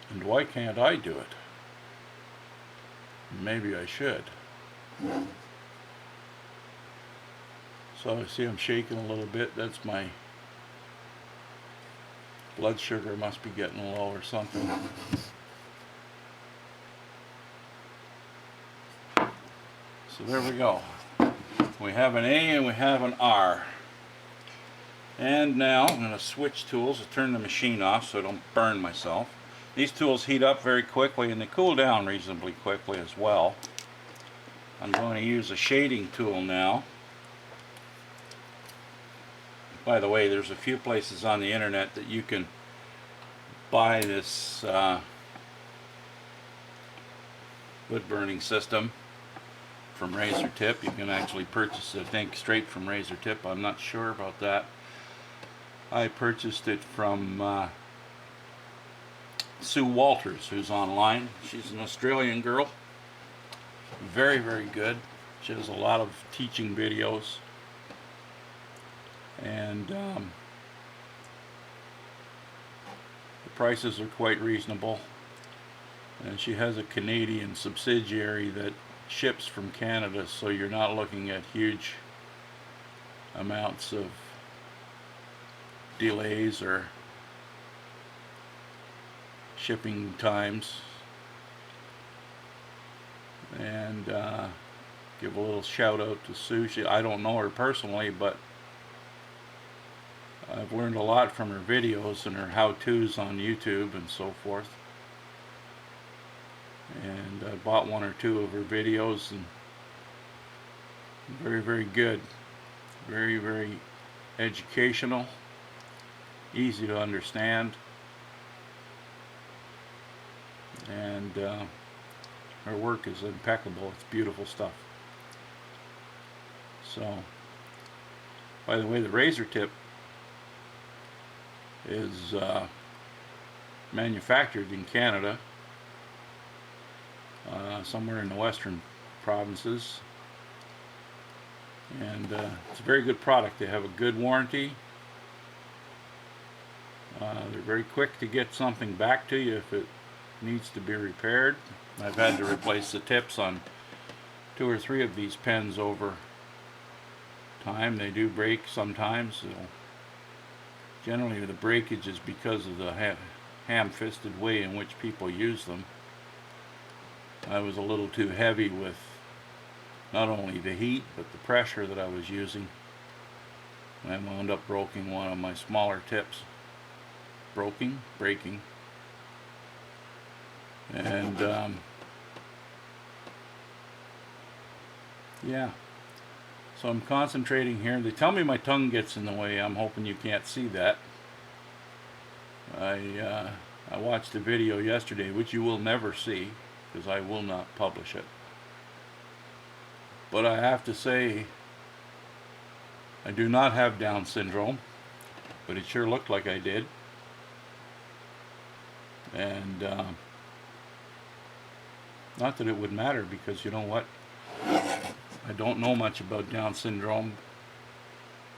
And why can't I do it? Maybe I should. So I see I'm shaking a little bit. That's my blood sugar must be getting low or something. So there we go. We have an A and we have an R. And now I'm going to switch tools to turn the machine off so I don't burn myself. These tools heat up very quickly and they cool down reasonably quickly as well. I'm going to use a shading tool now. By the way, there's a few places on the internet that you can buy this wood burning system from Razor Tip. You can actually purchase it, I think, straight from Razor Tip. I'm not sure about that. I purchased it from Sue Walters, who's online. She's an Australian girl. Very, very good. She has a lot of teaching videos. And the prices are quite reasonable. And she has a Canadian subsidiary that ships from Canada, so you're not looking at huge amounts of delays or shipping times. And give a little shout out to Sue. I don't know her personally, but I've learned a lot from her videos and her how-tos on YouTube and so forth. And I bought one or two of her videos, and very, very good. Very, very educational, easy to understand, and her work is impeccable. It's beautiful stuff. So, by the way, the Razor Tip is manufactured in Canada, somewhere in the western provinces, and it's a very good product. They have a good warranty. They're very quick to get something back to you if it needs to be repaired. I've had to replace the tips on 2 or 3 of these pens over time. They do break sometimes. So generally the breakage is because of the ham-fisted way in which people use them. I was a little too heavy with not only the heat but the pressure that I was using. I wound up breaking one of my smaller tips. Breaking. And yeah, so I'm concentrating here. They tell me my tongue gets in the way. I'm hoping you can't see that. I watched a video yesterday, which you will never see because I will not publish it. But I have to say, I do not have Down syndrome, but it sure looked like I did. And not that it would matter, because you know what? I don't know much about Down syndrome.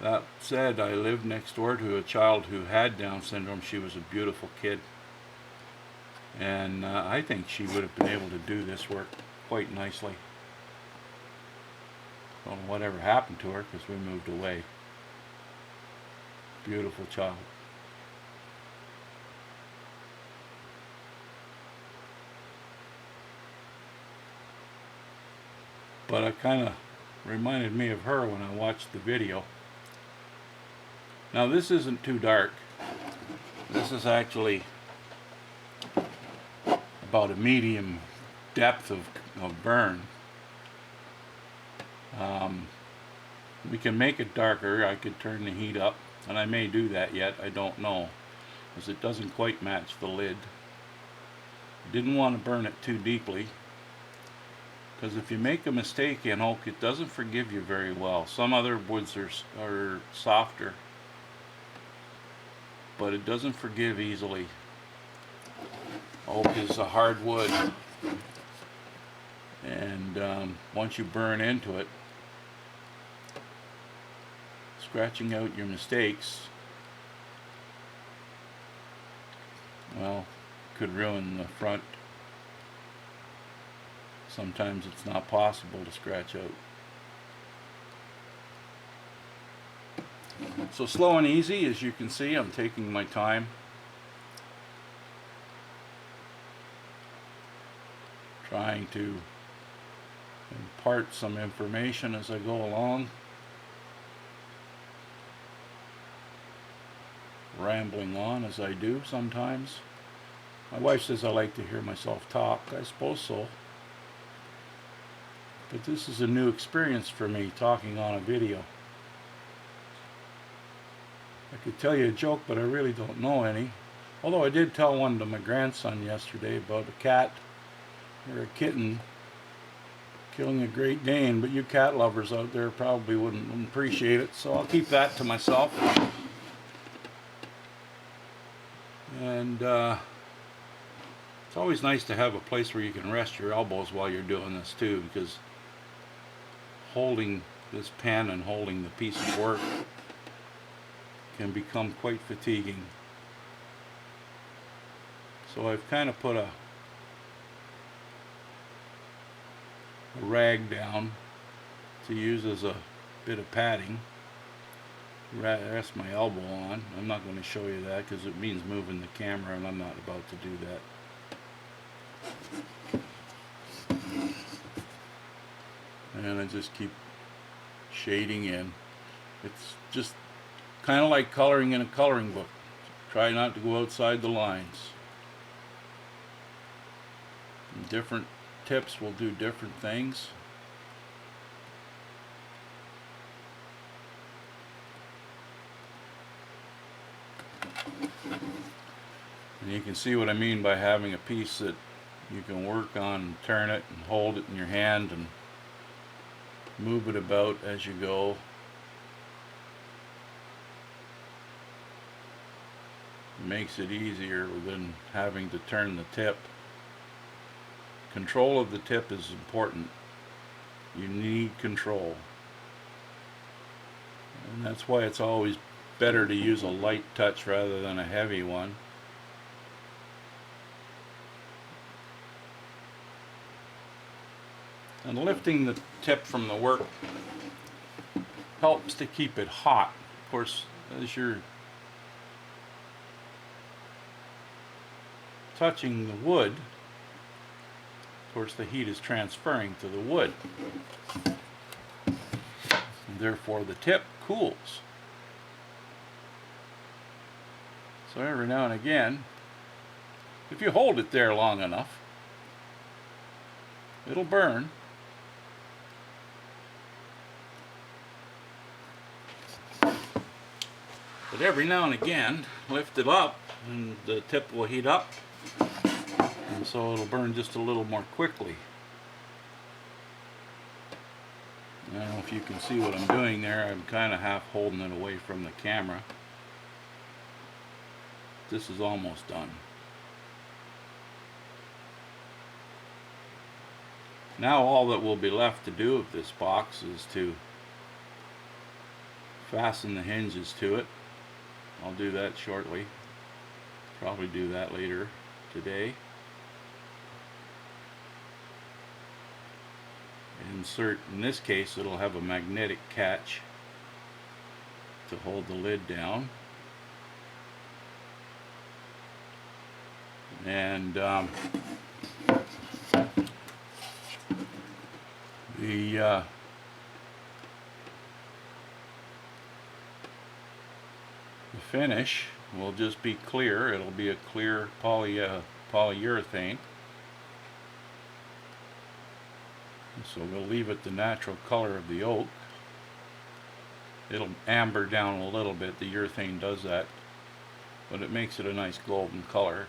That said, I lived next door to a child who had Down syndrome. She was a beautiful kid. And I think she would have been able to do this work quite nicely. I don't know whatever happened to her because we moved away. Beautiful child. But it kind of reminded me of her when I watched the video. Now this isn't too dark. This is actually about a medium depth of burn. We can make it darker. I could turn the heat up, and I may do that yet. I don't know, because it doesn't quite match the lid. Didn't want to burn it too deeply, because if you make a mistake in oak, it doesn't forgive you very well. Some other woods are softer, but it doesn't forgive easily. Oak is a hard wood, and once you burn into it, scratching out your mistakes, well, could ruin the front. Sometimes it's not possible to scratch out. So slow and easy, as you can see, I'm taking my time. Trying to impart some information as I go along. Rambling on as I do sometimes. My wife says I like to hear myself talk. I suppose so. But this is a new experience for me, talking on a video. I could tell you a joke, but I really don't know any. Although I did tell one to my grandson yesterday about a cat or a kitten killing a Great Dane, but you cat lovers out there probably wouldn't appreciate it, so I'll keep that to myself. And it's always nice to have a place where you can rest your elbows while you're doing this too, because holding this pen and holding the piece of work can become quite fatiguing. So I've kind of put a rag down to use as a bit of padding. Rest my elbow on. I'm not going to show you that because it means moving the camera, and I'm not about to do that. And I just keep shading in. It's just kind of like coloring in a coloring book. Try not to go outside the lines. And different tips will do different things. And you can see what I mean by having a piece that you can work on and turn it and hold it in your hand and move it about as you go. It makes it easier than having to turn the tip. Control of the tip is important. You need control. And that's why it's always better to use a light touch rather than a heavy one. And lifting the tip from the work helps to keep it hot. Of course, as you're touching the wood, of course the heat is transferring to the wood. And therefore the tip cools. So every now and again, if you hold it there long enough, it'll burn. But every now and again, lift it up and the tip will heat up, and so it'll burn just a little more quickly. I don't know if you can see what I'm doing there. I'm kind of half holding it away from the camera. This is almost done. Now all that will be left to do of this box is to fasten the hinges to it. I'll do that shortly. Probably do that later today. Insert, in this case it'll have a magnetic catch to hold the lid down. And the finish will just be clear. It'll be a clear polyurethane. So we'll leave it the natural color of the oak. It'll amber down a little bit. The urethane does that, but it makes it a nice golden color.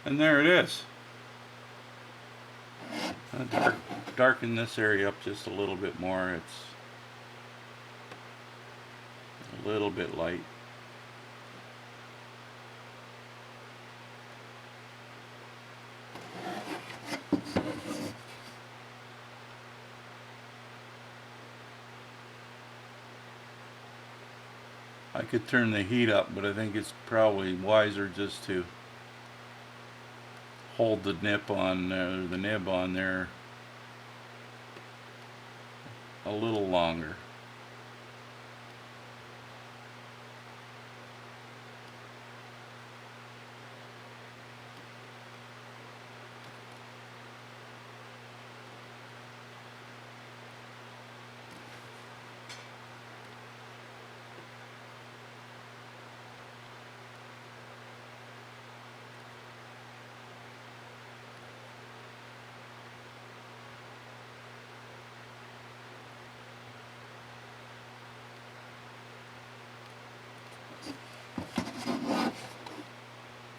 And there it is. Darken this area up just a little bit more. It's a little bit light. I could turn the heat up, but I think it's probably wiser just to hold the nib on there a little longer.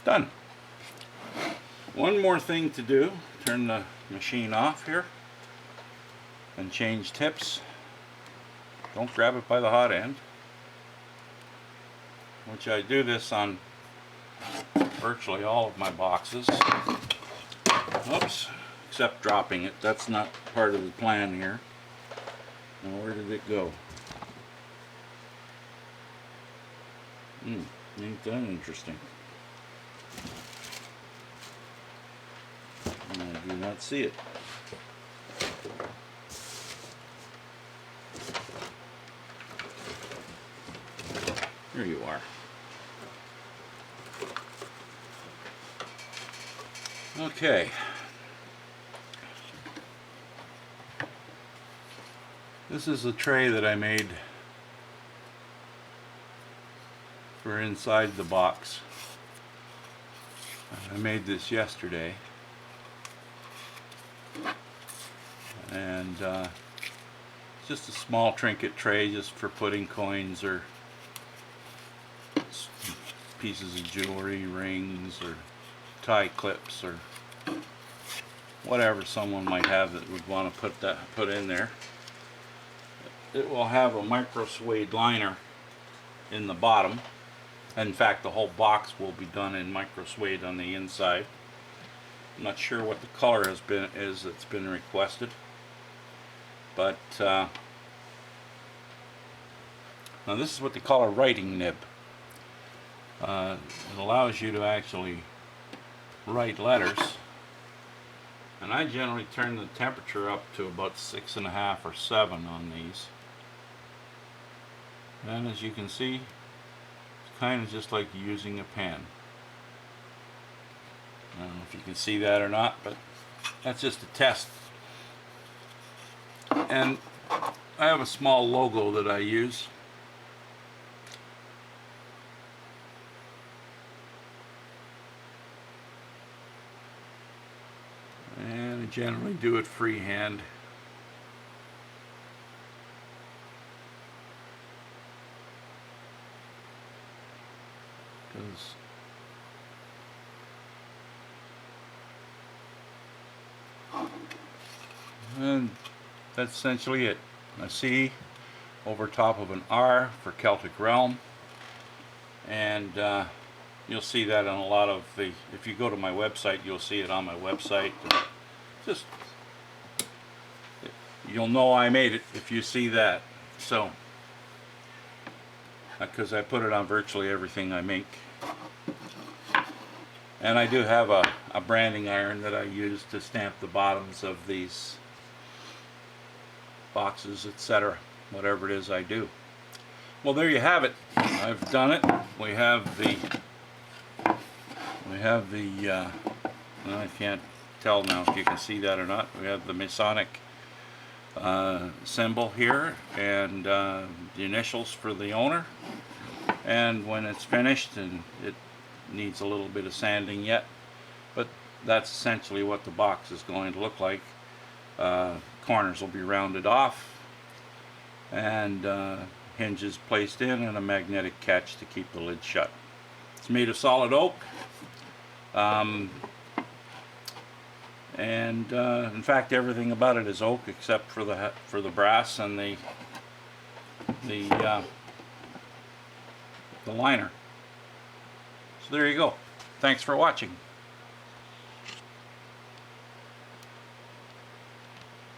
Done. One more thing to do. Turn the machine off here and change tips. Don't grab it by the hot end, which I do this on virtually all of my boxes. Oops, except dropping it. That's not part of the plan here. Now where did it go? Ain't that interesting? I do not see it. Here you are. Okay. This is a tray that I made for inside the box. I made this yesterday. And it's just a small trinket tray just for putting coins or pieces of jewelry, rings or tie clips or whatever someone might have that would want to put in there. It will have a micro suede liner in the bottom. In fact, the whole box will be done in micro suede on the inside. I'm not sure what the color that's been requested, but now this is what they call a writing nib. It allows you to actually write letters, and I generally turn the temperature up to about 6.5 or 7 on these. And as you can see, it's kind of just like using a pen. I don't know if you can see that or not, but that's just a test. And I have a small logo that I use. And I generally do it freehand. And that's essentially it. A C over top of an R for Celtic Realm, and you'll see that on a lot of the, if you go to my website, you'll see it on my website. Just, you'll know I made it if you see that. So, because I put it on virtually everything I make. And I do have a branding iron that I use to stamp the bottoms of these boxes, etc. Whatever it is I do. Well, there you have it. I've done it. We have the well, I can't tell now if you can see that or not. We have the Masonic symbol here, and the initials for the owner. And when it's finished, and it needs a little bit of sanding yet, but that's essentially what the box is going to look like. Corners will be rounded off, and hinges placed in, and a magnetic catch to keep the lid shut. It's made of solid oak, and in fact everything about it is oak except for the brass and the liner. So there you go. Thanks for watching.